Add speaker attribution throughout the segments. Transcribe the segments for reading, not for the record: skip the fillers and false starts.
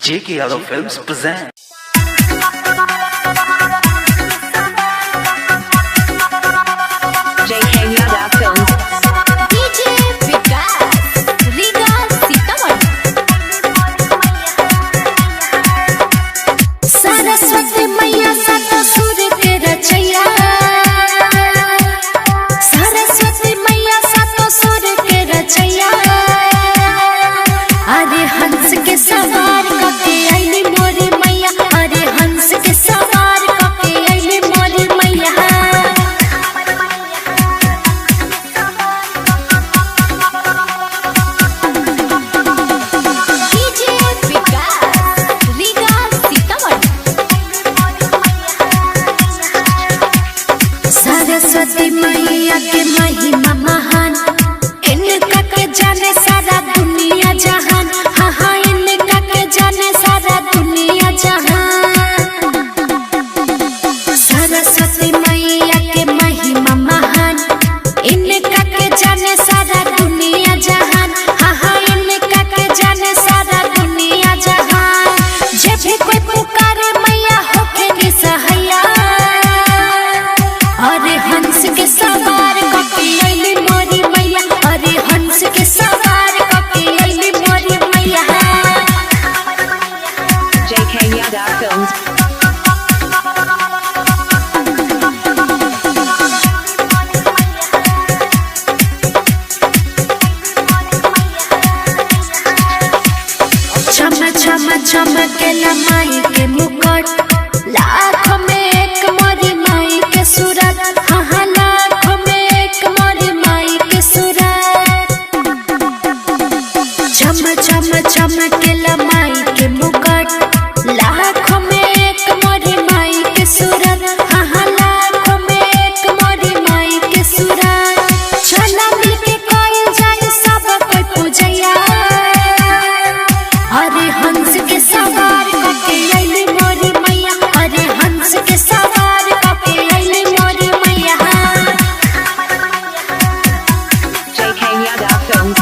Speaker 1: JK Yadav Films present.
Speaker 2: JK Yadav Films.
Speaker 3: DJ Vikas, Riga Sitaman. Saraswati मैया सातो सुर के रचैया, सरस्वती मैया सातो सुर के रचैया। अरे हंस के सवार कके आइली मोरी मैया, अरे हंस के सवार कके आइली मोरी मैया। DJ Vikas, Riga Sitaman. Saraswati मैया के महिमा महान, इनका के जाने सारा दुनिया जहान। हाँ हाँ, इनका के जाने सारा दुनिया जहान। सरस्वती मैया के महिमा महान, इनका के जाने सारा दुनिया जहान। हाँ हाँ, इनका के जाने सारा दुनिया जहान। जब भी कोई पुकारे मैया होखेगी सहाया। अरे हंस के सवार कके आइली मोरी मैया, अरे हंस के सवार कके आइली मोरी मैया।
Speaker 2: JK Yadav Films.
Speaker 3: चम चम चमकेला माई के मुकुट, लाखों में एक मोरी माई के सूरत। हाँ हाँ, लाखों में एक मोरी माई के सूरत। चम चम चमकेला माई के मुकुट, लाखों में एक मोरी माई के सूरत। हाँ हाँ, लाखों में एक मोरी माई के सूरत। चला मिलके कोई जाए सब कोई पूजैया। अरे हंस के सवार कके आइली मोरी मैया, अरे हंस के सवार कके आइली मोरी मैया।
Speaker 2: JK Yadav Films.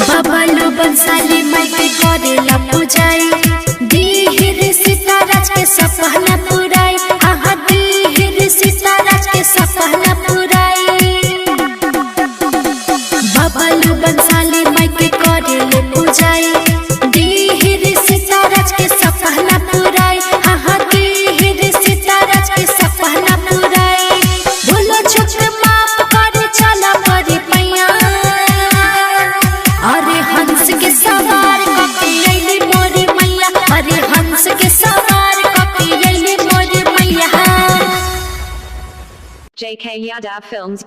Speaker 2: Bablu Bhansali माई के करेला पूजाई, दीहिर सीताराज के सपना पुराई। हाँ दीहिर सीताराज के सपना पुराई। बबलू बंसाली माई के करेले पूजाई, दीहिर सीताराज के सपना पुराई। हाँ दीहिर सीताराज के सपना पुराई। बोलो चुप माफ करे चला परी पैया। अरे हंस के सवार कके आइली मोरी मैया, अरे हंस के सवार कके आइली मोरी मैया। JK Yadav Films.